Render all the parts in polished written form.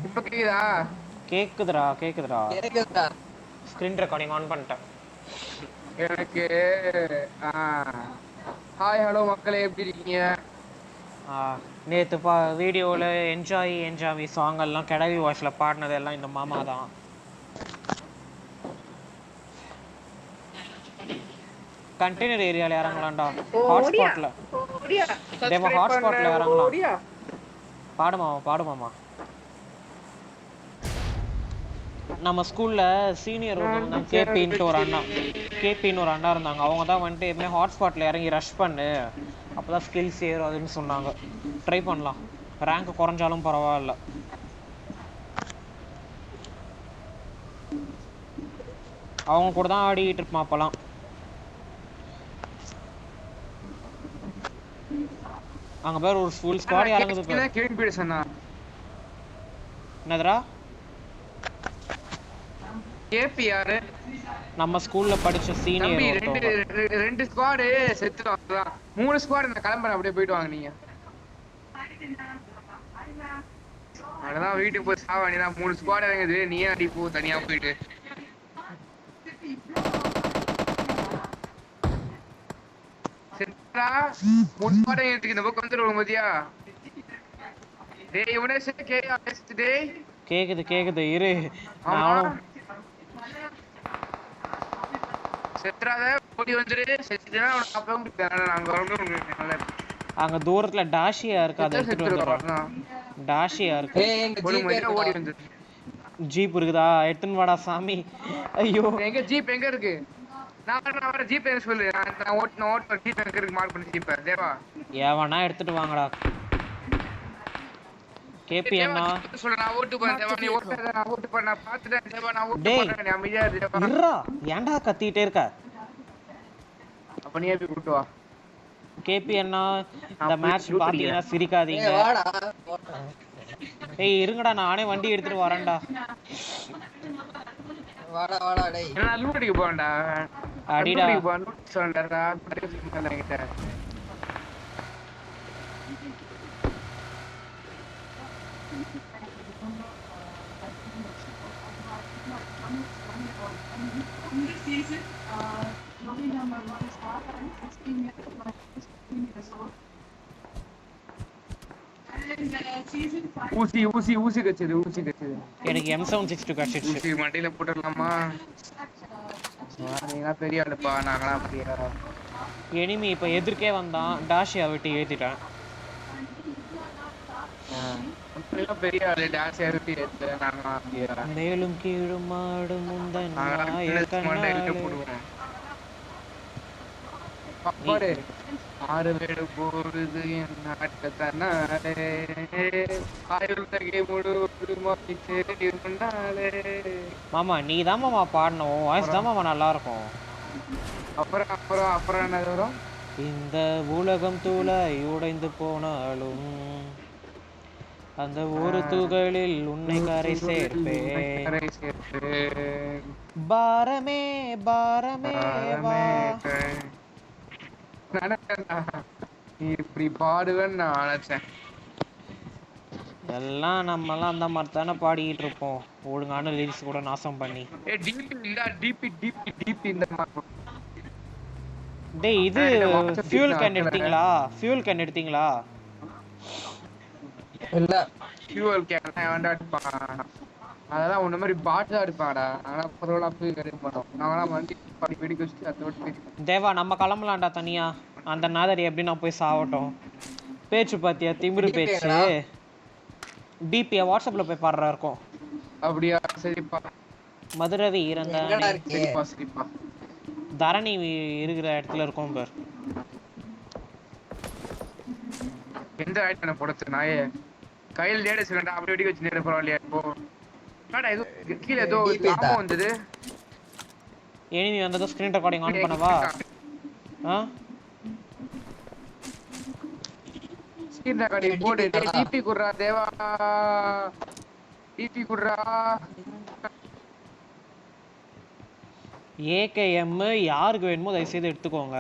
இப்ப கேக்குதா? கேக்குதுடா கேக்குதுடா. கேக்குதா? ஸ்கிரீன் ரெக்கார்டிங் ஆன் பண்ணிட்டேன். எனக்கு ஹாய் ஹலோ மக்களே, எப்படி இருக்கீங்க? நேற்று வீடியோவில் என்ஜாய் என்ஜாமி சாங் எல்லாம் கிடவி வாய்ஸில் பாடினதெல்லாம் இந்த மாமா தான். கண்டெய்னர் ஏரியாவில் இறங்கலாம்டா. ஹாட்ஸ்பாட்டில் தேவ ஹாட்ஸ்பாட்டில் இறங்கலாம். பாடுமாமா. நம்ம ஸ்கூலில் சீனியர் ஒருத்தவங்க கேபின்னு ஒரு அண்ணா இருந்தாங்க. அவங்க தான் வந்துட்டு எப்பவுமே ஹாட்ஸ்பாட்டில் இறங்கி ரஷ் பண்ணு, அப்போ தான் ஸ்கில்ஸ் ஏறும் சொன்னாங்க. ட்ரை பண்ணலாம், ரேங்க் குறைஞ்சாலும் பரவாயில்ல. அவங்க கூட தான் ஆடிக்கிட்டு இருப்பான் அப்போலாம். அங்கே பேர் ஒரு ஃபுல் ஸ்குவாட் இறங்குது. என்னதுடா? கேபி யாரு? நம்ம ஸ்கூல்ல படிச்ச சீனியர். ரெண்டு ஸ்குவாட் செத்துட்டாங்க. 3 ஸ்குவாட் நான் கிளம்புறேன், அப்படியே போயிட்டு வாங்க நீங்க. அதான் வீட்டுக்கு போய் சாவ வேண்டியதான். 3 ஸ்குவாட் இறங்குது, நீயே அடி போ தனியா போயிட்டு. செத்துடா. 3 ஸ்குவாட் இருக்கு, இந்த பக்கம் வந்துருவோம் மதியா. டேய் இவனே செத்து டேய். கேக்குது இரு. நானும் செத்துறாத, ஓடி வந்துரு. செத்துட்டா உனக்கு அப்பவும் நாங்க வரணும். அங்க தூரத்துல டாஷியா இருக்கு, அதை எடுத்துட்டு வந்துடுறோம். டாஷியா இருக்கு, ஓடி வந்து. ஜீப் இருக்குதா? எடுத்துன்னு வாடா சாமி. ஐயோ, எங்க ஜீப் எங்க இருக்கு? நான் வர ஜீப் எங்க சொல்லு. நான் ஓட்டு ஜீப் எங்க இருக்கு மார்க் பண்ணி ஜீப். தேவா ஏவனா எடுத்துட்டு வாங்கடா. கேபி அண்ணா சொல்ற, நான் ஓட்டு போறேன். தேவா நீ ஓட்டாத, நான் ஓட்டு போறேன். நான் பாத்துட்டேன் தேவா, நான் ஓட்டு போறேன். நீ அமைதியா இரு தேவா. இருடா, ஏன்டா கத்திட்டே இருக்க? அப்ப நீ போய் கூட்டு வா. கேபி அண்ணா, இந்த மேட்ச் பாத்தீங்கன்னா சிரிக்காதீங்க. ஏய் இருங்கடா, நானே வண்டி எடுத்துட்டு வரேன்டா. வாடா டேய். நான் லூட் அடிக்க போறேன்டா. அடிடா லூட் சொல்றடா. கிட்ட ஊசி கச்சது. எனக்கு M762 கச்சிடுச்சு. ஊசி மண்டையில போட்டுடலாமா? நீங்க பெரிய ஆளுப்பா, நாங்களாம் பெரிய. எனிமி இப்ப எதிர்க்கே வந்தான், டாஷியா விட்டு ஏத்திட்டேன். பெரிய ஆளு டாஷியா விட்டு ஏத்து, நாங்களாம் பெரிய. மேலும் கீழும் ஆடும் முந்தன் போடுவோம். பாரு ஆறு வேடு போடுது என் நாட்டத்தனாலே, ஆயுள்தகை முழுவதுமா இருந்தாலே. மாமா நீ தான் மாமா பாடணும், வாய்ஸ் தான் மாமா நல்லா இருக்கும். அப்புறம் என்னது வரும்? இந்த உலகம் தூளை உடைந்து போனாலும் அந்த ஒரு துகளில் உன்னை கரை சேர்ப்பேன். பாரமே பாரமே வா. இப்படி பாடுவேன்னு நான் நினைச்சேன். எல்லாம் நம்மலாம் அந்த மாதிரி தானே பாடிக்கிட்டு இருப்போம், ஒழுங்கான லிரிக்ஸ் கூட நாசம் பண்ணி. டேய் இது ஃபியூல் கேன் எடுத்தீங்களா? இல்ல ஃபியூல் கேன் வேண்டாம் எடுப்பான். அதெல்லாம் உன்ன மாதிரி பாட்டு தான் எடுப்பாடா. ஆனா பரவாயில்ல, போய் கிடைக்க மாட்டோம். நாங்களாம் வண்டி படி வெடிக்க வச்சுட்டு அதோட தேவா நம்ம கிளம்பலாம்டா தனியா. அந்த நாதரி எப்படி நான் போய் சாவட்டும். பேச்சு பாத்தியா, திமிரு பேச்சு. டிபியா வாட்ஸ்அப்ல போய் பாடுறா இருக்கும். அப்படியா? சரிப்பா. மதுரவி இருந்தானே. சரிப்பா. தரணி இருக்கிற இடத்துல இருக்கும் பார். எந்த ஆயிட்டு போடுறது நாயே கையில் லேடஸ் வேண்டாம், அப்படி வெடிக்க வச்சு நேரம் பரவாயில்லையா? இப்போ கீழே ஏதோ வந்தது. எனிமி வந்ததும் ஸ்கிரீன் ரெக்கார்டிங் ஆன் பண்ணவா? ஸ்கிரீன் ரெக்கார்டிங் போடு. டிபி குடுறா தேவா, டிபி குடுறா. ஏகேஎம் யாருக்கு வேணுமோ தயவு செய்து எடுத்துக்கோங்க.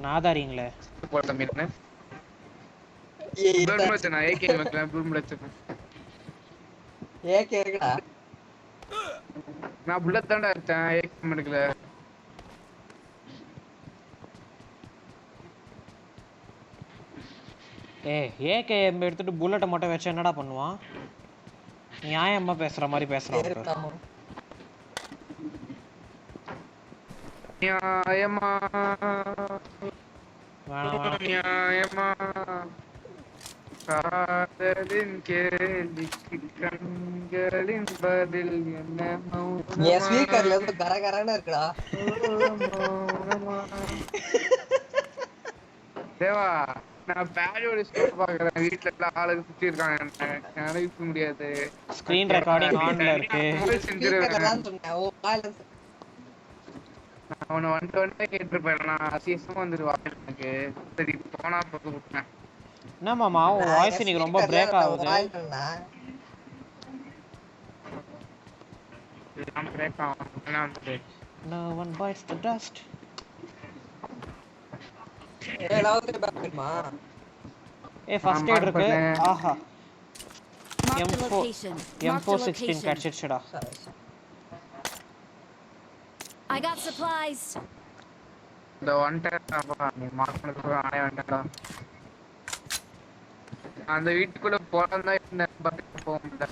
நாதாரிங்களே புல்லட் வச்சனா ஏகே மக்கள புல்லட் வச்சனா ஏகே இருக்குடா நான் புல்லட் தான்டா அடிச்சேன் ஏகே எடுக்கல ஏகேஎம் எடுத்துட்டு புல்லட்டை மட்டும் வச்சு என்னடா பண்ணுவான் நியாயமா பேசுற மாதிரி பேசுறான் நியாயமா வேணாம் நியாயமா காதலின் கேள்விக்கு கண்களின் பதில் என்ன என் ஸ்பீக்கர்ல இருந்து கரகரன்னு இருக்குடா தேவா நான் பேடியோட ஸ்டோர் பாக்குறேன் வீட்ல எல்லாம் ஆளுக்கு சுத்தி இருக்காங்க எனக்கு முடியாது ஸ்கிரீன் ரெக்கார்டிங் ஆன்ல இருக்கு அவனை வந்து கேட்டுருப்பேன் நான் அசியசமா வந்துருவா எனக்கு சரி போனா போட்டு விட்டேன் என்ன மாமா உன் வாய்ஸ் இன்னைக்கு ரொம்ப பிரேக் ஆகுது பிரேக் ஆகும் No one bites the dust. First eight இருக்கு ஆஹா M416 கிடைச்சிடுச்சுடா I got supplies. The one time நீ மார்க்னதுக்கு ஆனே வேண்டாம்டா அந்த வீட்டுக்குள்ள போறதா இந்த பக்கெட் போக முடியல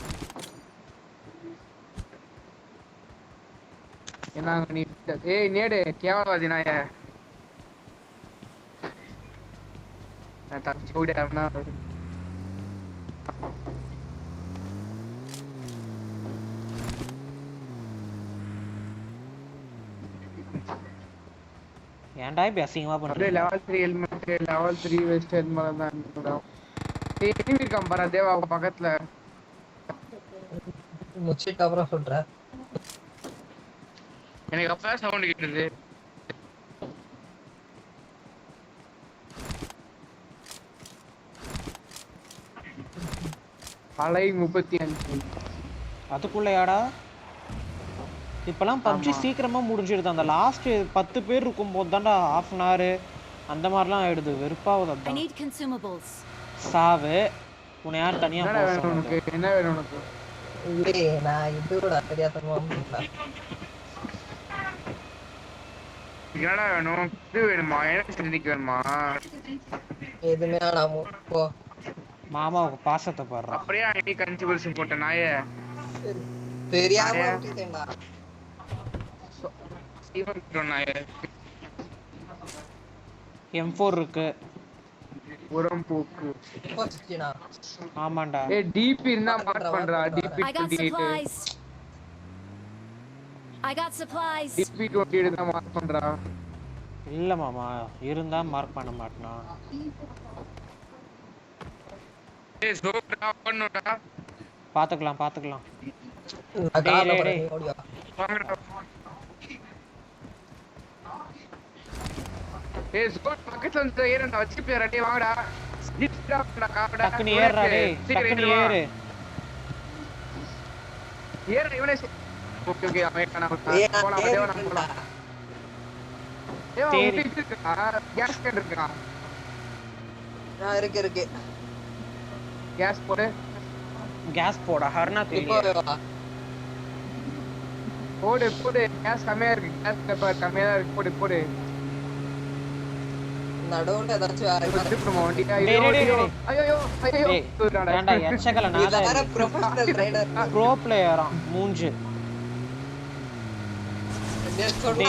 என்ன நீ ஏய் நேடு கேவலவாதி நாயே நான் தப்பிச்சு ஓடிட்டேன்னா ஏன்டா இப்படி அசிங்கமா பண்றீங்க level 3 helmet level 3 west helmet தான் இருக்குடா ஏய் எனிமி இருக்கான் பாரு தேவா பக்கத்துல முச்சிட்டு அப்புறம் சொல்றேன் எனக்கு அப்பா சவுண்ட் கேக்குது அலை 35 அதுக்குள்ள யாடா இப்பெல்லாம் பப்ஜி சீக்கிரமா முடிஞ்சிடுது அந்த லாஸ்ட் 10 பேர் இருக்கும்போது தான்டா ஹாஃப் அன் ஹவர் அந்த மாதிரிலாம் ஆயிடுது வெறுப்பாகுது அதான் சாவு உன்னை யார் தனியா என்ன வேணும் உனக்கு என்ன வேணும் உனக்கு நான் இதோட தெரியாதமா என்னடா வேணும் இது வேணுமா என்ன செஞ்சுக்க வேணுமா எதுவுமே வேணாமோ போ மாமாவுக்கு பாசத்தை பாடுறான் அப்படியே நீ கன்சிபிள்ஸ் போட்ட நாயே தெரியாம விட்டுட்டேன்டா சீவன் நாயே M4 இருக்கு உரம் போக்கு போச்சுனா ஆமாண்டா ஏய் டிபி இருந்தா மார்க் பண்றா DP 28 I got supplies. DP 28 தான் மார்க் பண்றா இல்ல மாமா இருந்தா மார்க் பண்ண மாட்டேனா ஏய் சோடா பண்ணுடா பாத்துக்கலாம் ஓடியா வாங்கடா ஏய் சோட் பக்கத்துல வந்து ஏறடா வச்சு பேர் அடி வாங்கடா ஜிப்டா காடா டக்குனு ஏறுடா டேய் டக்குனு ஏறு ஏறு இவனே ஓகே ஓகே அவன் காணா போலாம் தேவ நம்ம போலாம் ஏய் இருக்கா கேஸ் கேன் இருக்கா நான் இருக்கு கேஸ் போடு ஹர்னா தெரியல போடு கேஸ் கம்மியா இருக்கு கேஸ் பேப்பர் கம்மியா இருக்கு போடு நடுவுல ஏதாச்சும் வண்டி ஐயோ ஏன்டா எச்சகல நான் ப்ரொஃபஷனல் ரைடர் ப்ரோ பிளேயரா மூஞ்சு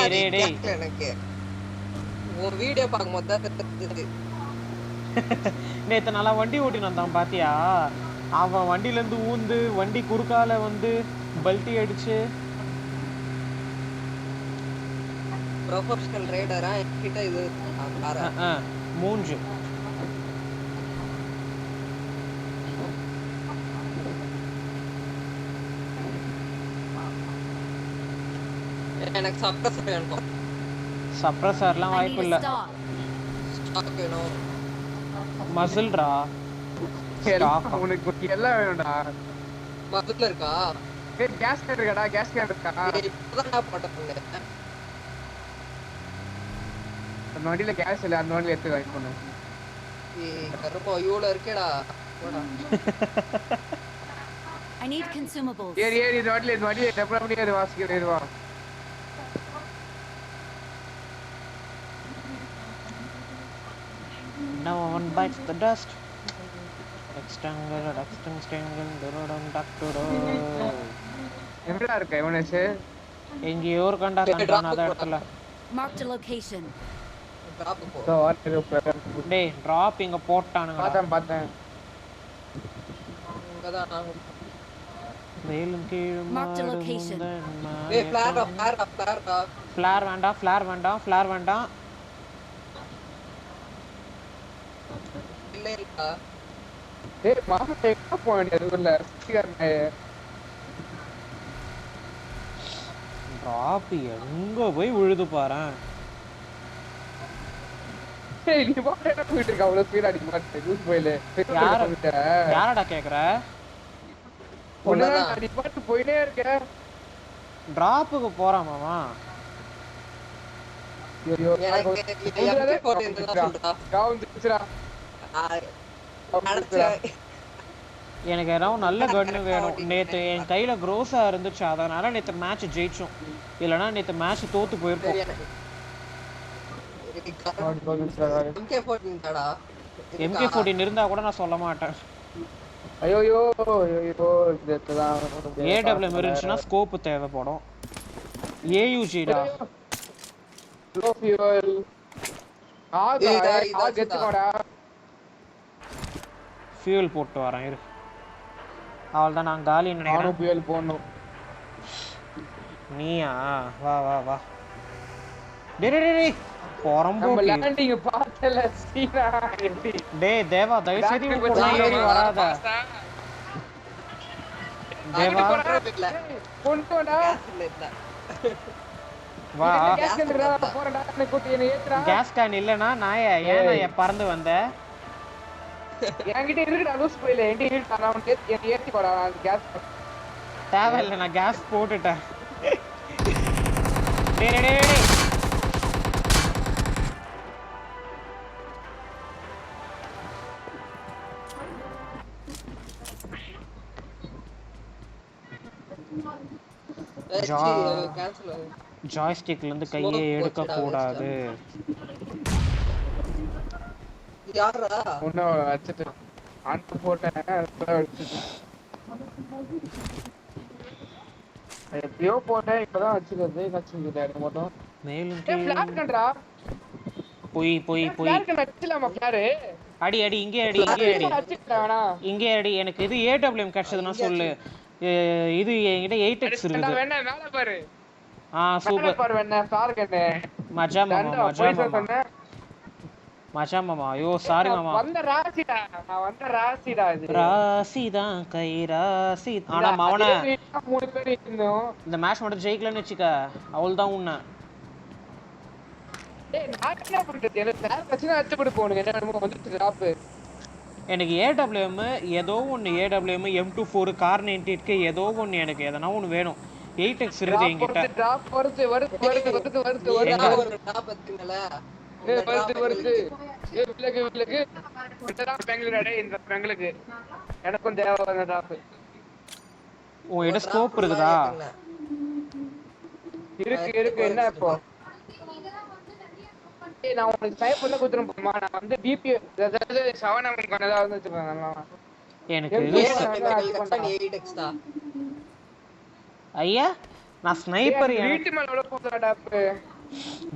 டேய் எனக்கு உன் வீடியோ பாக்கும்போது தான் தெரிஞ்சது நேத்து நல்லா வண்டி ஓட்டின்னு வந்தான் பாத்தியா அவன் வண்டில இருந்து ஊந்து வண்டி குறுக்கால வந்து பல்ட்டி அடிச்சு ப்ரொஃபஷனல் ரைடரா கிட்ட இது மூஞ்சு எனக்கு சப்ரஸர் வேணும் சப்ரஸர்லாம் வாய்ப்பு இல்ல ஸ்டாக் வேணும் மசில்ரா உனக்கு எல்லாம் வேணும்டா மதுல இருக்கா ஏய் கேஸ் கேன் இருக்கா இப்பதான் போட்டேன் அந்த வண்டியில கேஸ் இல்ல அந்த வண்டியில எடுத்து வைக்கணும் கருப்பா இவ்வளோ இருக்கேடா போடா. I need consumables. ஏறி இந்த வாட்டி டெப்ல பண்ணி ஏறு வாசிக்க ஏறுவா. No one bites the dust. Extangle, எங்கடா இருக்க இவனேஷ்? எங்கேயோ இருக்கான்டா கண்டான அந்த இடத்துல. Marked a location. டிராப் போ. சோ வாட் டேய் டிராப் இங்க போட்டானுங்க. பார்த்தேன். இங்கதான் நான் மேலும் கீழும் Marked a location. ஏய் ஃபிளார் ஃபிளார் வேண்டாம். இல்லடா. டேய் மாமா எங்க போறீங்க அதுக்குள்ள? சிகாரனே. டிராப் எங்க போய் விழுது பாறேன். டேய் நீ பாட்டே போயிட்டு இருக்க அவ்வளவு ஸ்பீடா அடிக்க மாட்டே லூஸ் போயிலே. யாரடா கேக்குற? ஒண்ணா நீ பாட்டு போயினே இருக்க. டிராப்புக்கு போறான் மாமா. ஐயோ எனக்கு போட்டு இருந்தா சொல்றா. கவுண்ட் திச்சுடா. எனக்கு ஏதாவது நல்ல கன்னு வேணும். நேத்து என் கையில க்ரோஸா இருந்துச்சு, அதனால நேத்து மேட்ச் ஜெயிச்சோம். இல்லனா நேத்து மேட்ச் தோத்து போயிருப்போம். MK14 இருந்தா கூட நான் சொல்ல மாட்டேன். ஐயோ இதுதான் AWM இருந்துச்சுன்னா ஸ்கோப் தேவைப்படும். AUG டா. Low fuel. கெத்துடா. ஃபியூல் போட்டு வரேன் இரு. அவள்தான் நான் காலி நினைக்கிறேன். நானும் ஃபியூல் போடணும். நீயா? வா. டேய் போறம்போக்கு. நம்ம லேண்டிங் பார்த்தல சீனா எப்படி? டேய் தேவா தயவு செய்து உள்ள ஏறி வராத. தேவா கொண்டு வாடா. வா. கேஸ் கேன்டா போறடா. என்ன கூட்டி என்ன ஏத்துறா. கேஸ் கேன் இல்லனா நான் ஏன் பறந்து வந்த? என்கிட்ட இருக்குடா லூஸ் போயில. என்கிட்ட இருக்கு நான் உனக்கு ஏத்தி போடா. நான் கேஸ் தேவையில்லை, நான் கேஸ் போட்டுட்டேன். டேய் ஜாய்ஸ்டிக்ல இருந்து கையை எடுக்க கூடாது. யாரா ஒண்ணு வச்சிட்டு ஆன் போட்டேன். எப்பயோ போட்டேன், இப்பதான் வச்சிருந்தது. வச்சிருந்தேன் மட்டும் மேலும் ஃபிளார் கண்டா. போய் ஃபிளார் கண்ட அடிச்சலாமா ஃபிளார்? அடி இங்கே அடி. இங்கே அடி. எனக்கு இது AWM கிடைச்சதுன்னா சொல்லு. இது என்கிட்ட 8x இருக்குது. வேணா மேல பாரு. சூப்பர் பாரு வேணா ஃபிளார் கண்ட. மஜா மாமா. ஐயோ சாரி மாமா. வந்த ராசிடா இது. ராசிதான் கை ராசி. ஆனா மாவன 3 பேர் இருந்தோம். இந்த மேட்ச் மட்டும் ஜெயிக்கலன்னு வெச்சுக்க, அவள்தான் உன்ன. டேய் நான் என்ன பண்றது? எனக்கு வேற பிரச்சனை அடிச்சு கொடு போணுங்க. என்ன வந்துச்சு டிராப். எனக்கு AWM ஏதோ ஒன்னு, AWM M24 கார் 98க்கு ஏதோ ஒன்னு, எனக்கு எதனா ஒன்னு வேணும். 8x இருக்குது என்கிட்ட. டிராப் வருது. ஒரு டிராப் எடுத்துங்கல. வருது. விலகு. இந்த பெங்களூர் இந்த பெங்களுக்கு எனக்கும் தேவை வந்த டிராப். உன்கிட்ட ஸ்கோப் இருக்குதா? இருக்கு. என்ன இப்போ? நான் உங்களுக்கு ஸ்னைப்பர்ல குத்துறேன் போமா. நான் வந்து DP அதாவது 7mm கனடா வந்து வெச்சுப்பாங்க. எனக்கு 8x தான். ஐயா நான் ஸ்னைப்பர். வீட்டு மேல எவ்வளவு போகுதுடா டாப்?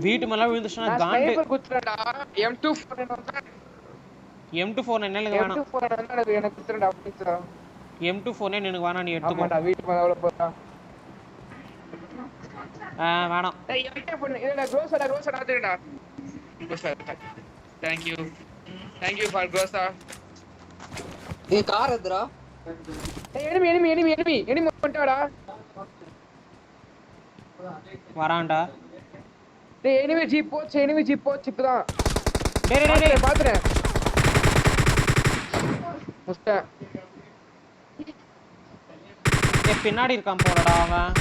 வீட்டு மேல விழுந்துச்சுனா காண்டு. ஸ்னைப்பர் குத்துறடா. M24 என்னல வேணாம். M24 எனக்கு குத்துறடா ப்ளீஸ். M24 எனக்கு வேணாம், நீ எடுத்துக்கோ. ஆமாடா வீட்டு மேல எவ்வளவு போறா? வேணாம். டேய் என்கிட்ட பண்ணு. இல்லடா க்ரோஸடா ஆதுடா. Thank you for grosa. ஏய் கார் எதுடா? ஏய் enemy வந்துடா. வரான்டா. டேய் enemy jeep போச்சு இப்பதான். டேய் பாத்துறேன். முஸ்தா. பின்னாடி இருக்கான் போறடா அவன்.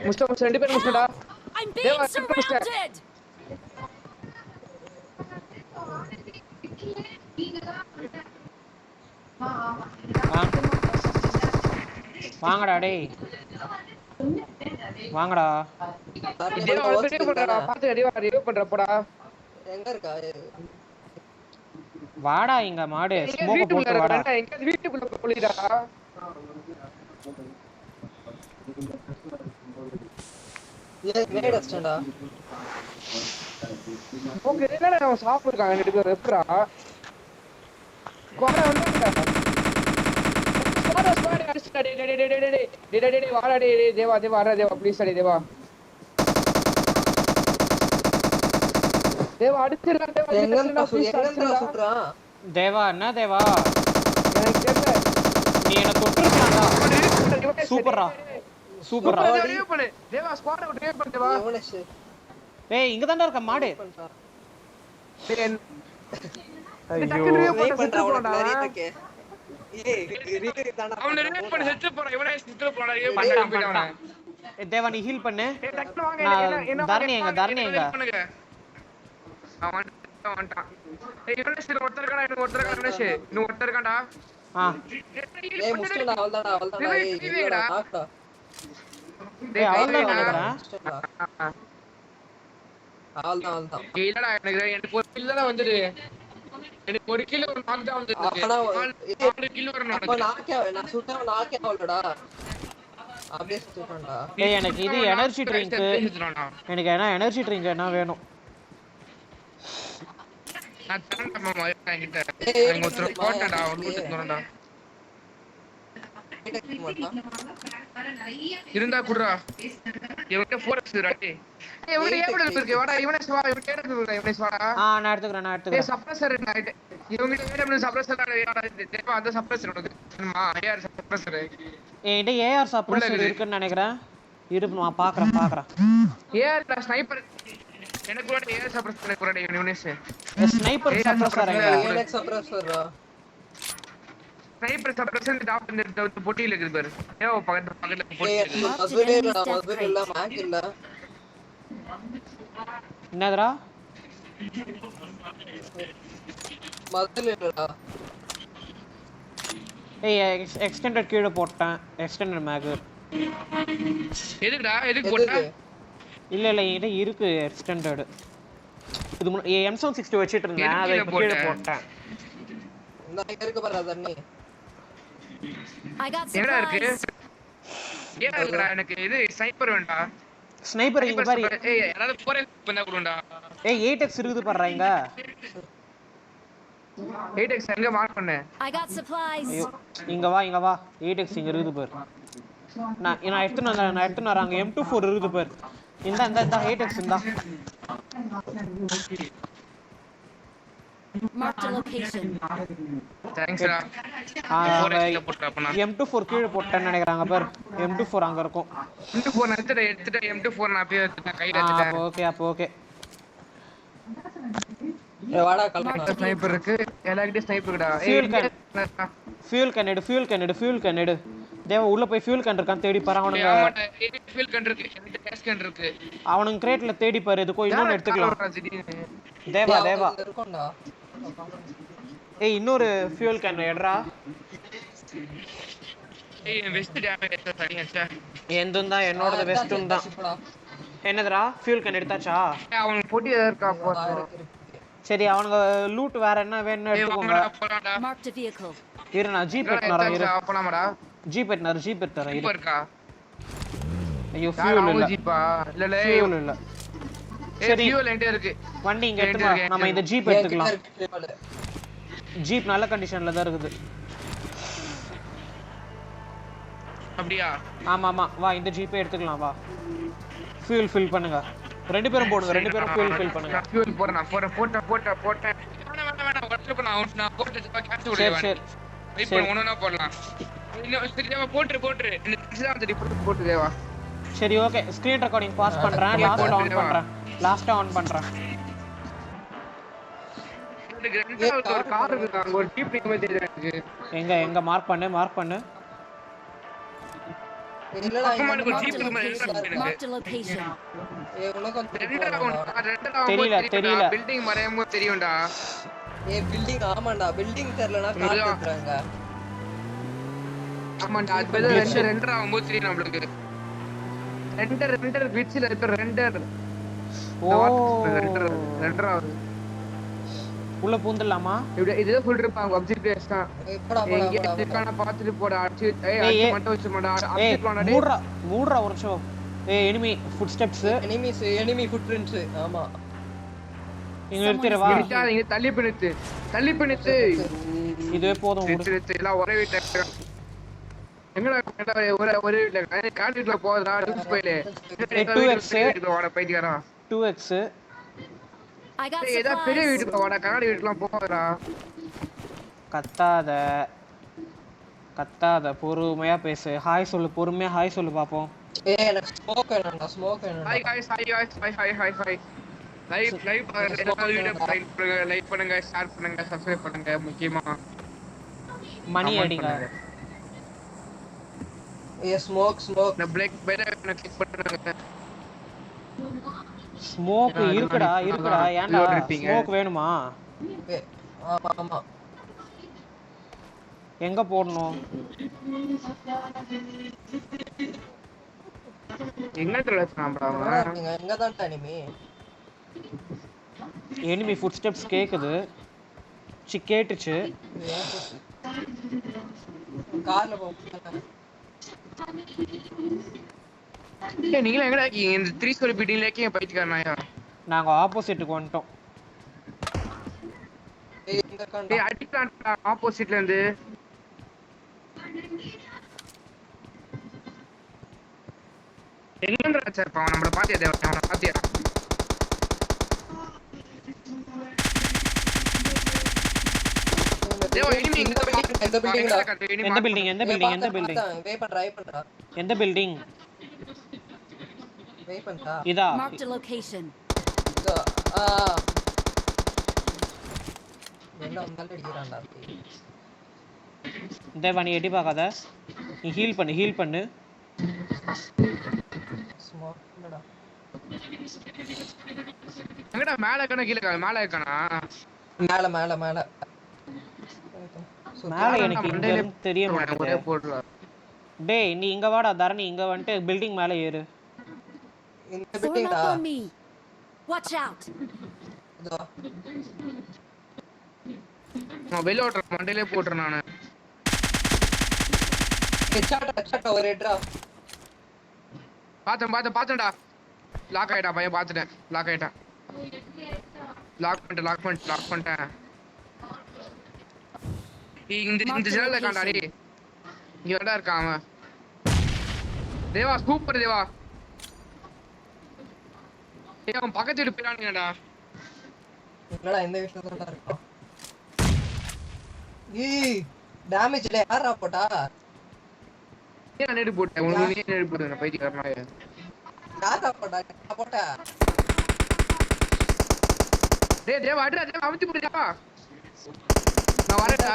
முஸ்தா ரெண்டு பேர் முஸ்தாடா. I'm being surrounded. வாங்கடா டேய் வாங்கடா. பாத்து ரிவைவ் பண்ற போடா. எங்க இருக்கா? வாடா இங்க மாடு ஸ்மோக் போட்டு வாடா. எங்க வீட்டுக்குள்ள போலிடா. ஏய் கிரேட் அடிச்சடா. ஓகே என்னடா அவன் சாப்பிடுறான் எனக்கு ரெப்ரா. கோடா வந்துடா. ஸ்குவாட் அடிச்சடா டேய் வாடா டேய் தேவா வாடா தேவா ப்ளீஸ் டேய் தேவா. தேவா அடிச்சிரலாம் தேவா. எங்கடா சுத்துறான்? தேவா என்ன தேவா? எனக்கு தெரியல. நீ என்ன தொட்டுறடா. சூப்பர்ரா. சூப்பர்ரா. ரிவைவ் பண்ணு. தேவா ஸ்குவாட் ரிவைவ் பண்ணு தேவா. ஏய் இங்க தான்டா இருக்க மாடு. ஐயோ ரிவைவ் பண்றா நிறைய தக்கே. ஏய் ரிவைவ் தான்டா. அவன ரிவைவ் பண்ணி செத்து போறா. இவனே செத்து போறா. ஏய் பண்ணடா. ஏய் தேவா நீ ஹீல் பண்ணு. ஏய் டக்குனு வாங்க என்ன தர்ணி எங்க அவன் ஏய் இவனே சில ஒருத்தர்காடா இன்னும் ஒருத்தர்காடா. ஏய் முஸ்டா அவள்தாடா. ஏய் நாக்கடா. டேய் அவள்தான் நினைக்கிறேன். அவள்தான். இல்லடா எனக்கு ஒரு கில் தான் வந்தது. எனக்கு ஒரு கில் ஒரு நாக் தான் வந்தது. ஆனா கில் வரணும். அப்ப நான் சுட்டவ நாக்கே ஆவலடா. அப்படியே சுட்டறடா. ஏய் எனக்கு இது எனர்ஜி ட்ரிங்க். எனக்கு எனர்ஜி ட்ரிங்க் என்ன வேணும்? நான் தரேன்டா மாமா என்கிட்ட. நான் ஒருத்தர போட்டடா ஒருத்தர தரேன்டா. இருந்தா குடுறா. இவன்ட்ட 4x ராட்டி. ஏய் இவனே ஏபட இருக்கு. வாடா இவனே வா இவனே கேக்குறா இவனே வாடா. நான் எடுத்துக்கறேன். ஏய் சப்ரசர் நைட். இவங்கிட்ட ஏடபிள்யூ சப்ரசர் தேவா அந்த சப்ரசர் உனக்கு தெரியுமா? ஏஆர் சப்ரசர். ஏன்டா ஏஆர் சப்ரசர் இருக்குன்னு நினைக்கிறேன். இரு நான் பாக்குறேன். ஏஆர் ஸ்னைப்பர் எனக்கு கூட ஏஆர் சப்ரசர் எனக்கு கூட யூனிஸ். ஸ்னைப்பர் சப்ரசர் ஏஆர் சப்ரசரா. ஸ்னைப்பர் சப்ரசர் இந்த பொட்டில இருக்குது பாரு. ஏவோ பக்கத்துல பொட்டி இருக்கு. மஸ்பர் இல்ல மேக் இல்ல. என்னடா? மஸ்பர் இல்லடா. ஏய் எக்ஸ்டெண்டட் கீழ போட்டேன். Extended make. எதுக்குடா? எதுக்கு போட்ட? இல்ல இது இருக்கு எக்ஸ்டெண்டட். இது M760 வச்சிட்டு இருந்தேன். அதை கீழ போட்டேன். நான் இருக்கு பாரு தண்ணி. I got என்னடா இருக்கு? supplies. ஏடா இருக்குடா எனக்கு இது ஸ்னைப்பர் வேண்டாம். ஸ்னைப்பர் இங்க பாரு. ஏய் யாராவது 4x பண்ணா கொடுடா. ஏய் 8x இருக்குது பாருடா இங்க. 8x எங்க மார்க் பண்ணு. I got supplies. இங்க வா 8x இங்க இருக்குது பாரு. நான் எடுத்துட்டு வராங்க. M24 இருக்குது பாரு. இந்த 8x இந்தா. Marked a location. Thanks டா. M24 கீழ போட்டேன்னு நினைக்கிறாங்க பாரு. M24 அங்க இருக்கும். M24 எடுத்துட்ட M24 நான் அப்படியே எடுத்துட்டேன் கையில எடுத்துட்டேன். அப்ப ஓகே. ஏய் வாடா கலக்க. ஸ்னைப்பர் இருக்கு. எல்லாகிட்ட ஸ்னைப்பர் இருக்குடா. ஃபியூல் கேன் எடு. தேவா உள்ள போய் ஃபியூல் கேன் இருக்கான்னு தேடி பாரு. அவனுங்க ஃபியூல் கேன் இருக்கு. கேஸ் கேன் இருக்கு. அவனுங்க கிரேட்ல தேடி பாரு. இதுக்கோ இன்னொன்னு எடுத்துக்கலாம். தேவா இருக்கும்டா. ஏய் இன்னொரு ஃபியூல் கேன் எடுடா. ஏய் வெஸ்ட் டேமேஜ் எடுத்து சரியாச்சா? எந்தும் என்னோடது வெஸ்டும் தான். என்னதுடா ஃபியூல் கேன் எடுத்தாச்சா? அவன் பொட்டி இருக்கா போற. சரி அவனுங்க லூட் வேற என்ன வேணும்னு எடுத்துக்கோங்க. Marked a vehicle. இரு நான் ஜீப் எடுத்துறேன். இரு போலாமாடா? ஜீப் எடுத்துறேன். இரு இருக்கா? ஐயோ ஃபியூல் இல்ல. ஜீப்பா இல்ல ஃபியூல் இல்ல. சரி ஃபியூல் என்கிட்ட இருக்கு. வண்டி இங்க எடுத்து வா. நம்ம இந்த ஜீப் எடுத்துக்கலாம். ஜீப் நல்ல கண்டிஷன்ல தான் இருக்குது. அப்படியே ஆமா வா இந்த ஜீப்பே எடுத்துக்கலாம் வா. ஃபியூல் ஃபில் பண்ணுங்க. ரெண்டு பேரும் போடுங்க. ரெண்டு பேரும் ஃபியூல் ஃபில் பண்ணுங்க. ஃபியூல் போறேன் போட்டேன். வேணாம் வரட்டும் நான் போட்டு கேட்ச் விடுவேன். சரி வெயிட் பண்ணு ஒண்ணா போடலாம். இன்னும் சரியா போட்டு இந்த டிஸ்லாம் சரி போட்டு தேவா. சரி ஓகே ஸ்கிரீன் ரெக்கார்டிங் பாஸ் பண்றேன். லாஸ்ட் ஆன் பண்றேன். ஒரு கார் இருக்கு அங்க ஒரு ஜீப் நிக்க மாதிரி இருக்கு. எங்க மார்க் பண்ணு. இல்லடா இங்க ஒரு ஜீப் இருக்கு. Marked a location. ஏய் உனக்கு தெரியல. பில்டிங் மறையமோ தெரியும்டா. ஏய் பில்டிங் ஆமாடா. பில்டிங் தெரியலனா கார் ஏத்துறாங்க. ஆமாண்டா அது பேரு ரெண்டர் ஆகும்போது தெரியும் நம்மளுக்கு. ரெண்டர் கிளிட்ச்ல இருக்க ரெண்டர். ஓ ரெண்டர் ஆகுது. உள்ள பூந்துடலாமா? இதுதான் சொல்லிருப்பாங்க அப்ஜெக்டிவ்ஸ் தான். எங்க இதுக்கான பாத்துட்டு போட அடிச்சு அடிச்சு மட்டும் வச்சு மாடா அப்ஜெக்ட் பண்ணாடே. மூடுறா ஒரு நிமிஷம். Enemy food steps. Enemy food prints. ஆமா. இங்க நிறுத்திரவா? இங்க தள்ளி பிடித்து. இதுவே போதும். நிறுத்து எல்லாம் ஒரே வீட்ல. எங்கடா ஒரே வீட்ல கான்ட்ரிட்ல போறடா லூஸ் போயிலே. 2x வாடா பைத்தியக்காரா. 2x. I got ஏதா பெரிய supplies. வீட்டுக்கு வாடா கண்ணாடி வீட்டுக்குலாம் போறடா. கத்தாத பொறுமையா பேசு. ஹாய் சொல்லு, பொறுமையா ஹாய் சொல்லு பாப்போம். எனக்கு ஸ்மோக் வேணும்டா. Hi guys hi. Live video like பண்ணுங்க, ஷேர் பண்ணுங்க, சப்ஸ்கிரைப் பண்ணுங்க. முக்கியமா மணி அடிங்க. ஸ்மோக் இந்த பிளாக் பெல் ஐகானை கிளிக் பண்ணுங்க. ஸ்மோக் இருக்குடா. ஏன்டா ஸ்மோக் வேணுமா? ஆமா. எங்க போடணும்? எங்க ட்ரெஸ்னாம்டா எங்க தான் எனிமி ஃபுட் ஸ்டெப்ஸ் கேக்குது. கேட்டுச்சு. கார்ல போங்க. நீங்க எங்கடா இருக்கீங்க? இந்த 3 ஸ்கொயர் பில்டிங்ல இருக்கீங்க பைத்தியக்காரனாயா? நாங்க ஆப்போசிட்டுக்கு வந்துட்டோம். அடிக்கலாம்டா ஆப்போசிட்ல இருந்து. எங்கன்றா சார் அவன் நம்மள பாத்தியா தேவன் அவன பாத்தியா? தேவ எனிமி இந்த பில்டிங் எந்த பில்டிங்? எந்த பில்டிங்? வெயிட் பண்ணா. இதா. Marked a location. என்ன வந்தாலும் அடிக்குறான்டா. தேவா நீ எட்டி பார்க்காத. நீ ஹீல் பண்ணு. ஸ்மோக் இல்லடா. எங்கடா மேல கண கீழ மேல மேல எனக்கு இங்க இருந்து தெரிய மாட்டேங்குது. டேய் நீ இங்க வாடா தரணி. இங்க வந்துட்டு பில்டிங் மேல ஏறு. இந்த Form பில்டிங்டா. up on me. Watch out. இதோ நான் வெளிய ஓட்ற மண்டையிலே போட்றேன் நானு. ஹெட்ஷாட் ஒரு ஹெட்ரா. பாத்தேன்டா. லாக் ஆயிட்டா பையன் பாத்துட்டேன். லாக் ஆயிட்டான். லாக் பண்ணிட்டேன். இந்த ஜன்னல்ல காண்டாடி. இங்க வரடா இருக்கான் அவன். தேவா சூப்பர் தேவா. அவன் பக்கத்து வீட்டு போயிடானுங்கடா. என்னடா இந்த விஷயம் தான் இருக்கும். டேமேஜ்ல யாரா போட்டா? ஏன் நேடு போட்டேன்? உனக்கு நேடு போட்டேன் பைத்தியக்காரனாய. யாரா போட்டா? டேய் தேவா அடிடா அமுத்தி போடுடா. நான் வரேன்டா.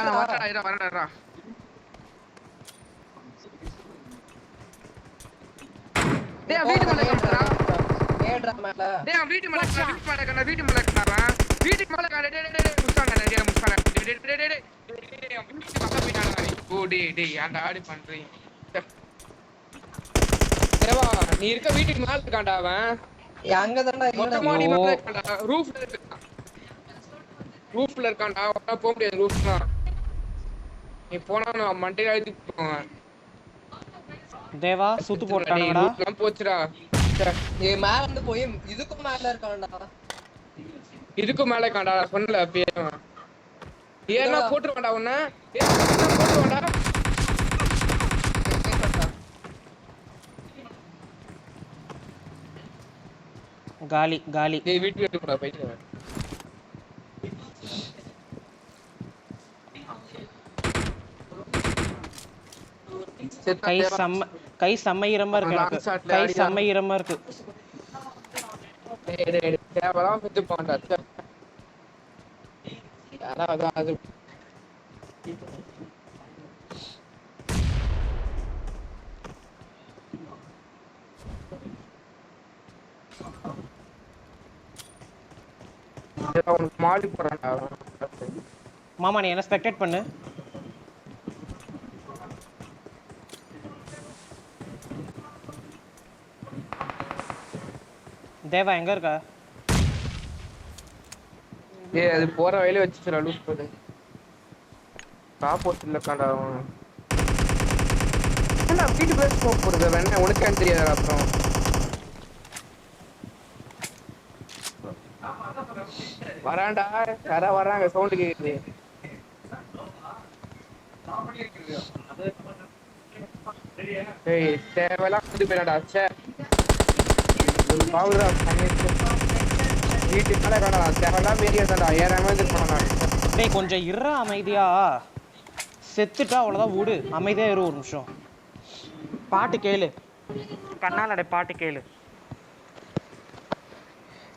டேய் வீட்டு மேல கண்டா. மேல. டேய் வீட்டு மேல கண்டா. வீட்டு மேல கண்டா. டேய் முஸ்கான் டேய். ஓ டேய் அந்த ஆடி பண்றீங்க. தேவா நீ இருக்க வீட்டுக்கு மேல இருக்கான்டா அவன். அங்க தான்டா மொட்டை மாடி மேல இருக்கான்டா. ரூஃப்ல இருக்கான்டா. அவனால போக முடியாது ரூஃப்லாம். நீ போனா நான் மண்டையில அழுத்தி போவேன். தேவா சுத்து போட்டானுங்கடா. ரூஃப்லாம் போச்சுடா. மேல இருந்து போய் இதுக்கும் மேல இருக்கான்டா. இதுக்கும் மேல இருக்கான்டா. சொன்னல அப்பயே. ஏன்னா போட்டுருவான்டா உன்ன. போட்டுருவான்டா. காலி. டேய் வீட்டுக்கு எடுத்துடா போயிட்டு. கை செம்ம ஈரமா இருக்கு எனக்கு. கை செம்ம ஈரமா இருக்கு. டேய் தேவலாம் விட்டு போண்டா. அதான் அது மாடி போறான்டா. மாமா நீ என்ன ஸ்பெக்டேட் பண்ணு. தேவா எங்க இருக்க? ஏய் அது போற வழியில வச்சுச்சுடா லூஸ் பண்ணு. ஆப்போசிட்ல காண்டா அவன். என்ன வீட்டு பேர் ஸ்மோக் போடுது வேணா உனக்கு ஏன் தெரியாதா அப்புறம்? வரான்டா யாரா வராங்க சவுண்ட் கேக்குது. ஏய் தேவலாம் வந்து போடா ச்சே. ஒரு பாவுடா வீட்டு மேல காணடா தேவலாம் மேரியதாடா ஏறாம வந்து போறானே. டேய் கொஞ்சம் இருடா அமைதியா. செத்துட்டா அவ்வளவுதான் விடு. அமைதியா இரு ஒரு நிமிஷம். பாட்டு கேளு. கண்ணாலடே பாட்டு கேளு.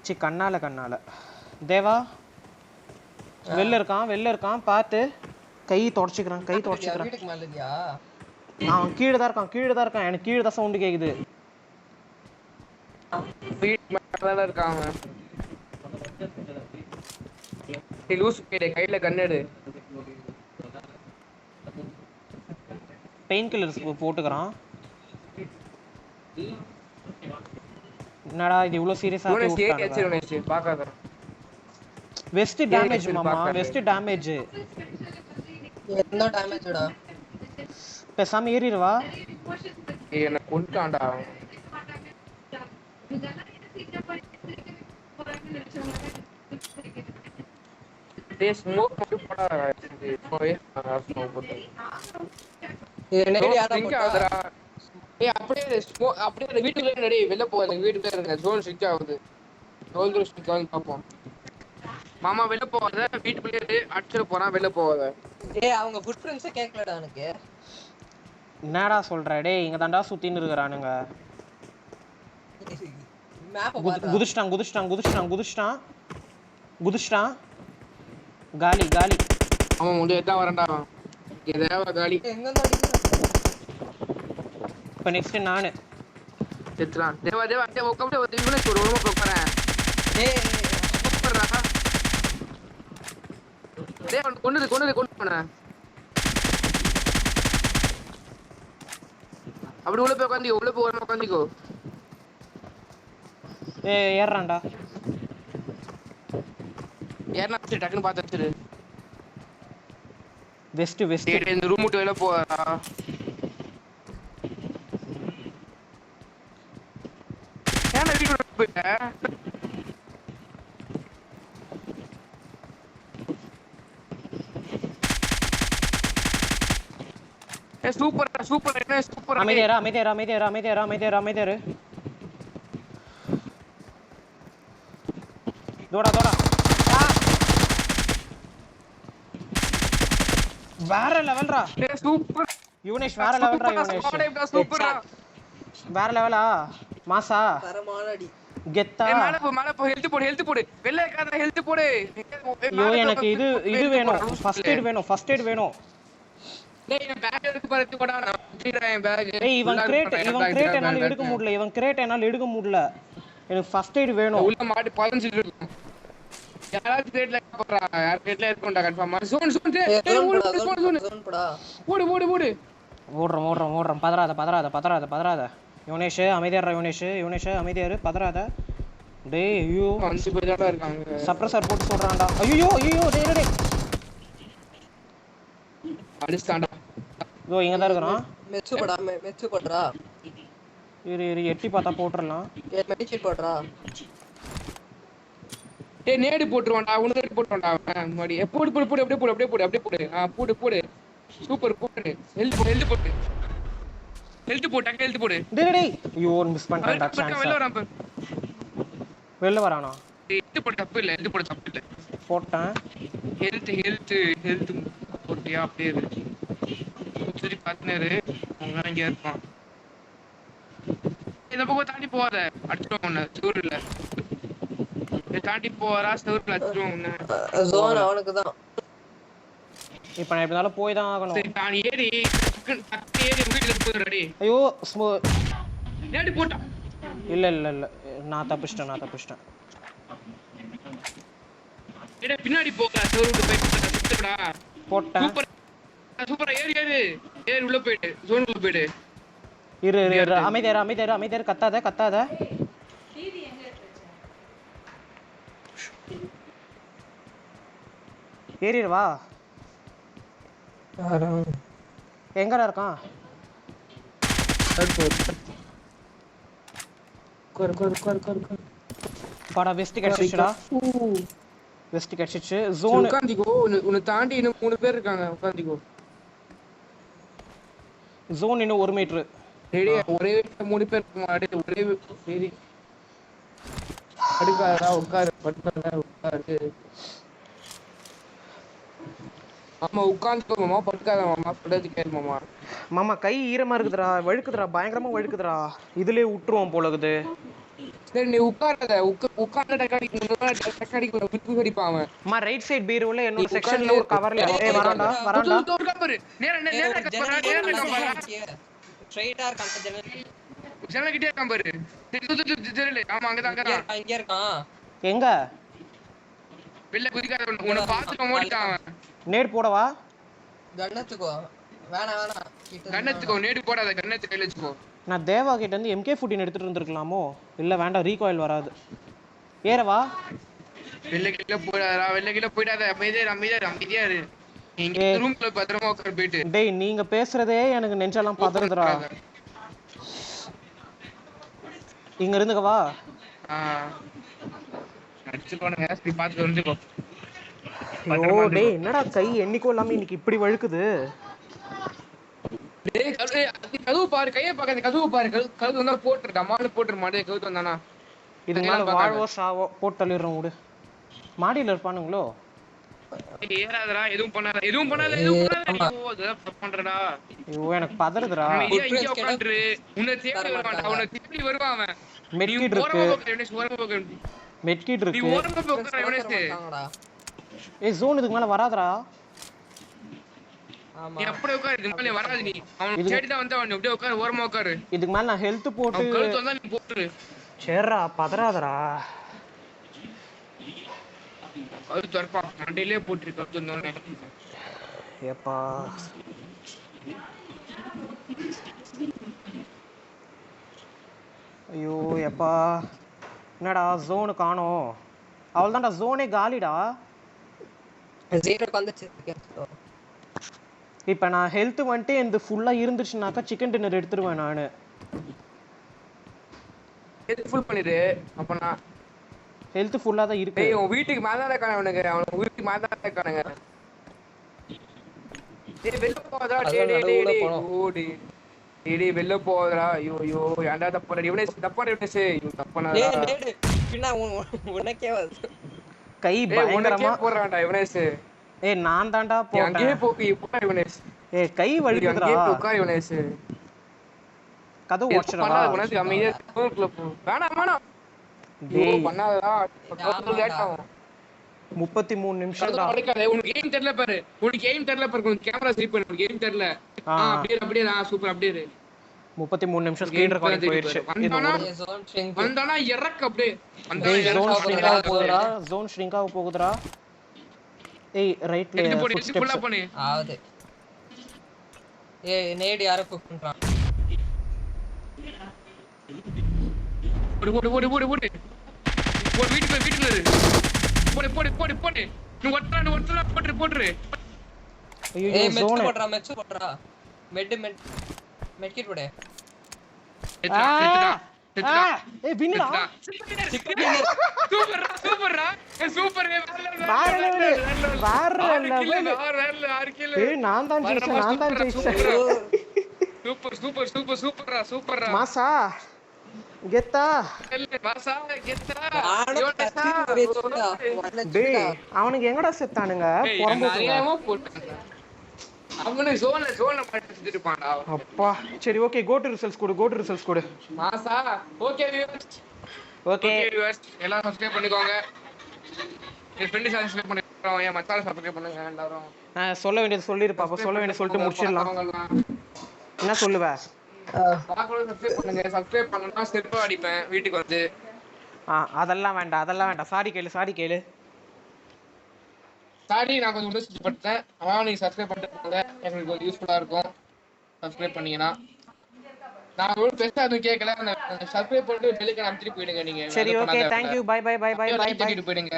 சி கண்ணால. தேவா வெளில இருக்கான் பார்த்து. கை தொடச்சிக்கிறான். வீட்டுக்கு மேல இருக்கியா? அவன் கீழே தான் இருக்கான். எனக்கு கீழே தான் சவுண்டு கேக்குது. வீட்டு மேல இருக்கான் அவன். டேய் லூஸ் கேடே கையில கண்ணெடு. Pain killers போட்டுக்கறான். என்னடா இது இவ்ளோ சீரியஸா விட்டாங்க பாக்காத. வெஸ்ட் டேமேஜ் மாமா வெஸ்ட் டேமேஜ். என்ன டேமேஜ்டா? பேசாம ஏறிடுவா. ஏய் என்ன கொண்டான்டா. டேய் ஸ்மோக் மட்டும் போடா. ஸ்மோக் போடு. நேடி யாரா போடா? ஏய் அப்படியே வீட்டுக்குள்ள நடி வெளிய போகாத. வீட்டுக்குள்ள இருங்க. ஜோன் ஸ்டிக் ஆகுது. ஜோன் ஸ்டிக் ஆகுது பாப்போம். மாமா வெளிய போகாத. வீட்டுக்குள்ள இரு. அடிச்சிர போறான் வெளிய போகாத. டேய் அவங்க ஃபுட் பிரிண்ட்ஸ் கேக்கலடா எனக்கு. என்னடா சொல்ற? டேய் இங்க தான்டா சுத்தின்னு இருக்கறானுங்க. மேப் குதிச்சிட்டான். காலி. அவன் முடிய தான் வரண்டா. ஏதேவா காலி. எங்க இருந்து அடிக்குற? இப்போ நெக்ஸ்ட் நானு செத்ரான். தேவா உட்கார்ந்து ஒரு நிமிஷம் ஒரு ரூம் போறேன். டேய் சூப்பர்டா. டேய் அவன் கொண்டு போன. அப்படி உள்ள போய் உட்கார்ந்திக்கோ. ஏறான்டா. ஏறனா டக்குன்னு பார்த்து வச்சிரு. வெஸ்ட் டேய் இந்த ரூம் விட்டு வெளிய போடா. ஏன்னா வீட்டுக்குள்ள போயிட்ட. சூப்பர் என்ன சூப்பர். அமைதியாரு. தோடா வேற லெவல்ரா. சூப்பர் யுவனேஷ் வேற லெவல்ரா. சூப்பர்ரா. வேற லெவலா மாசா தரமான அடி. கெத்தா. மேல போ ஹெல்த் போடு வெள்ள காத ஹெல்த் போடு. ஐயோ எனக்கு இது வேணும். ஃபர்ஸ்ட் எய்ட் வேணும். டேய் நான் பேக் எடுத்து பறத்து போடா. நான் வச்சிரேன் பேக். ஏய் இவன் கிரேட் என்னால எடுக்க முடியல. எனக்கு ஃபர்ஸ்ட் எய்ட் வேணும். உள்ள மாட்டி பறஞ்சிட்டு இருக்கு. யாராவது கிரேட்ல போறா. யார் கிரேட்ல இருக்கோம்டா கன்ஃபார்மா. ஜோன் போடா. ஓடு. ஓடுறோம். பதறாத. யுவனேஷ் அமைதியாரு பதறாத. டேய் ஐயோ 5 பேர் தான் இருக்காங்க. சப்ரசர் போட்டு சொல்றான்டா. ஐயோ டேய் அடிச்சான்டா. இதோ இங்க தான் இருக்கறான். மெச்சு போடுறா. இரு எட்டி பார்த்தா போட்றலாம். மெடிசிட் போடுறா. டேய் நேடி போட்டுருவான்டா. உனக்கு நேடி போட்டுருவான்டா அவன். மடி போடு அப்படியே போடு. போடு. சூப்பர் போடு. ஹெல்த் போடு. ஹெல்த் போடு. டேய் ஐயோ மிஸ் பண்ணிட்டேன்டா சான்ஸ். வெளில வரானா? ஹெல்த் போடு தப்பு இல்ல. போட்டேன். ஹெல்த் போட்டியா அப்படியே இருக்கு. சுத்தி பாத்துனேரு. அவங்க அங்க இருப்பான். இந்த பக்கம் தாண்டி போகாத. அடிச்சுடுவான் உன்னை. சூர் இல்ல. தாண்டி போறா சவுர்ல அடிச்சுடுவான் உன்னை. ஜோன் அவனுக்கு தான். இப்போ நான் எப்படினாலும் போய் தான் ஆகணும். சரி நான் ஏறி வீட்டுல போறடி. ஐயோ நேடி போட்டா. இல்ல நான் தப்பிச்சிட்டேன். எடா பின்னாடி போக சவுர் விட்டு போய் சுத்தடா. போட்டேன். சூப்பரா ஏறி உள்ள போய்டு. ஜோன் உள்ள போய்டு. இரு அமைதியாரு கத்தாத. ஏறிடுவா யாரா எங்கடா இருக்கான்? பாடா வெஸ்ட் கிடச்சிச்சுடா. வெஸ்ட் கிடச்சிச்சு. ஜோனு உட்காந்திக்கோ. உன்னை தாண்டி இன்னும் 3 பேர் இருக்காங்க. உட்காந்திக்கோ. ஜோன் இன்னும் 1 மீட்டர். டேய் ஒரே 3 பேர் இருக்காங்க. ஒரே சரி அடுக்காதடா உட்காரு. படுக்காதடா உட்காரு. மாமா உட்காந்துக்கோ மாமா. படுக்காத மாமா. சொல்றது கேளு மாமா. மாமா கை ஈரமா இருக்குதுடா, வழுக்குதுடா, பயங்கரமா வழுக்குதுடா. இதுலயே விட்டுருவோம் போல இருக்குது. சரி நீ உட்காராத. உட்கார்ந்த டக்காடிக்கு விட்டு அடிப்பான் அவன். அம்மா ரைட் சைடு பீரோல என்னோட செக்ஷன்ல ஒரு கவர்ல வரான்டா. ஸ்ட்ரைட்டா இருக்கான் ஜன்னல் கிட்டே இருக்கான் பாரு. ஆமா அங்கதான் இங்க இருக்கான். எங்க வெளில குதிக்காத. உன்னை பார்த்துட்டு ஓடிட்டான் அவன். நேட் போடவா? கண்ணத்துக்கோ. வேணாம் கண்ணத்துக்கோ. நேடு போடாத. கண்ணத்து கையில வச்சுக்கோ. நான் தேவா கிட்ட இருந்து MK14 எடுத்துட்டு இருந்திருக்கலாமோ? இல்ல வேண்டாம், ரீகாயில் வராது. ஏறவா? வெளில கீழே போயிடாதா. வெளில கீழே போயிடாத. அமைதியா இரு. இங்க ரூம்ல பத்திரமா உட்கார் போயிட்டு. டேய் நீங்க பேசுறதே எனக்கு நெஞ்செல்லாம் பதறுதுடா. இங்க இருந்துக்கவா? அடிச்சுக்கோங்க. நீ பாத்து வந்துக்கோ. ஐயோ டேய் என்னடா கை என்னைக்கோ இல்லாம இன்னைக்கு இப்படி வழுக்குது. டேய் கதவு பாரு. கையை பார்க்காத. கதவு பாரு. கதவு வந்தா போட்டுடா. மாடு போட்டுற மாட்டே. கதவு வந்தானா இதுக்கு மேல வாழ்வோ சாவோ போட்டு தள்ளிடுறோம். விடு. மாடியில இருப்பானுங்களோ? ஏறாதடா. எதுவும் பண்ணாத. பண்றடா. ஐயோ எனக்கு பதறுதுடா. இங்க உட்கார்ந்துரு. உன்னை தேடி வருவான்டா. உன்னை தேடி வருவான் அவன். மெட்கிட் இருக்கு. மெட்கிட் நீ இருக்கு. ஓரமா போக்குற யுனஸ். ஏய் ஜோன் இதுக்கு மேல வராதடா. ஆமா நீ அப்படியே உட்காரு. இதுக்கு மேல வராது. நீ அவன் தேடி தான் வந்தா. அப்படியே உட்காரு. ஓரமா உட்காரு. இதுக்கு மேல நான் ஹெல்த் போட்டு கழுத்து வந்தா நீ போட்டுரு. சரிடா பதறாதடா. அது தரப்பா. மண்டையிலே போட்டுரு. கழுத்து வந்தோடனே. ஏப்பா ஐயோ எப்பா என்னடா ஜோனு காணோம். அவள்தான்டா ஜோனே காலிடா. ஜீரோக்கு வந்துச்சு. இப்போ நான் ஹெல்த் வந்துட்டு எனக்கு ஃபுல்லாக இருந்துச்சுனாக்கா சிக்கன் டின்னர் எடுத்துருவேன் நான். ஃபுல் பண்ணிடு. அப்ப நான் ஹெல்த் ஃபுல்லாக தான் இருக்கு. டேய் உன் வீட்டுக்கு மேல இருக்கானே அவனுக்கு. அவன் வீட்டுக்கு மேல தான் இருக்கானுங்க. டேய் வெளில போடா. டேய் ஓடி. டேய் வெளில போடா. ஐயோ ஏன்டா தப்பற. இவனே தப்பற. இவனே ஐயோ தப்பனா. டேய் பின்ன உனக்கே கை பயங்கரமா போறான்டா இவனே. ஏய் நான் தான்டா போறேன். அங்கேயே போக்கு போடா இவனே. ஏய் கை வலிக்குதுடா. அங்கேயே உட்கார் இவனே. கதவு உடைச்சிடவா? உனக்கு அமைதியா போர்க்குள்ள போ. வேணாம். டேய் பண்ணாதடா. லேட் ஆகும். 33 நிமிஷம்டா. உனக்கு கேம் தெரியல பாரு. உனக்கு கேம் தெரியல பாரு. உனக்கு கேமரா ஸ்லீப் பண்ணு. உனக்கு கேம் தெரியல. அப்படியே சூப்பர். அப்படியே 33 நிமிஷம் ஸ்கிரீன் ரெக்கார்டிங் போயிடுச்சு. வந்தானா இறக்க அப்படியே. டேய் ஜோன் ஷ்ரிங்காக போகுதுடா. ஜோன் ஷ்ரிங்காக போகுதுடா. ஏய் ரைட்ல ஃபுல்லா பண்ணு. ஆவுது. ஏய் நேடி யாரோ குக் பண்றான். போடு. போடு வீட்டுக்குள்ள இரு. போடு. நீ ஒட்டறா போட்டுரு. ஐயோ ஏய் ஜோன் மெட்ச் போடுறா. மெட்கிட் போடு. ஏய் வின்னுடா. சூப்பர்ரா. சூப்பர். ஏய் நான் தான் ஜெயிச்சேன். சூப்பர்ரா. மாசா கெத்தா. டேய் அவனுக்கு எங்கடா செத்தானுங்க பொறம்போக்கு. அவனே ஜோன்ல படுத்துட்டு இருப்பான்டா. அப்பா சரி ஓகே கோ டு ரிசல்ட்ஸ் கொடு. மாசா. ஓகே வியூவர்ஸ் எல்லாம் சப்ஸ்கிரைப் பண்ணிக்கோங்க. என் ஃப்ரெண்ட் சப்ஸ்கிரைப் பண்ணிக்கோங்க. என் மச்சான் சப்ஸ்கிரைப் பண்ணுங்க எல்லாரும். நான் சொல்ல வேண்டியது சொல்லிருப்பா. அப்ப சொல்ல வேண்டியது சொல்லிட்டு முடிச்சிடலாம். என்ன சொல்லுவ? சப்ஸ்கிரைப் பண்ணா செருப்பு அடிப்பேன் வீட்டுக்கு வந்து. அதெல்லாம் வேண்டாம். சாரி கேளு. சாரி நான் கொஞ்சம் உடச்சு பட்டேன். ஆனால் நீங்கள் சப்ஸ்கிரைப் பண்ணிட்டு எங்களுக்கு கொஞ்சம் யூஸ்ஃபுல்லாக இருக்கும். சப்ஸ்கிரைப் பண்ணீங்கன்னா நான் ஒரு பெருசாக எதுவும் கேட்கல. சப்ஸ்கிரைப் பண்ணிட்டு பெல்லுக்கு அமுத்திட்டு போயிடுங்க. நீங்கள் சரி ஓகே தேங்க்யூ பை. போயிடுங்க.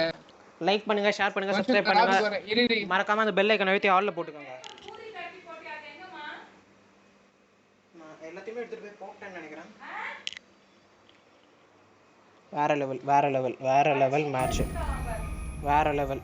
லைக் பண்ணுங்க, ஷேர் பண்ணுங்க, ஒரு சப்ஸ்கிரைப் நிமிஷம் பண்ணுங்க. காது வரேன். இரு இரு. மறக்காம அந்த பெல் ஐக்கனை அழுத்தி ஆல்ல போட்டுக்கோங்க. நான் எல்லாத்தையுமே எடுத்துட்டு போய் போட்டேன்னு நினைக்கிறேன். வேற லெவல் வேற லெவல் வேற லெவல் மேட்ச், வேற லெவல்.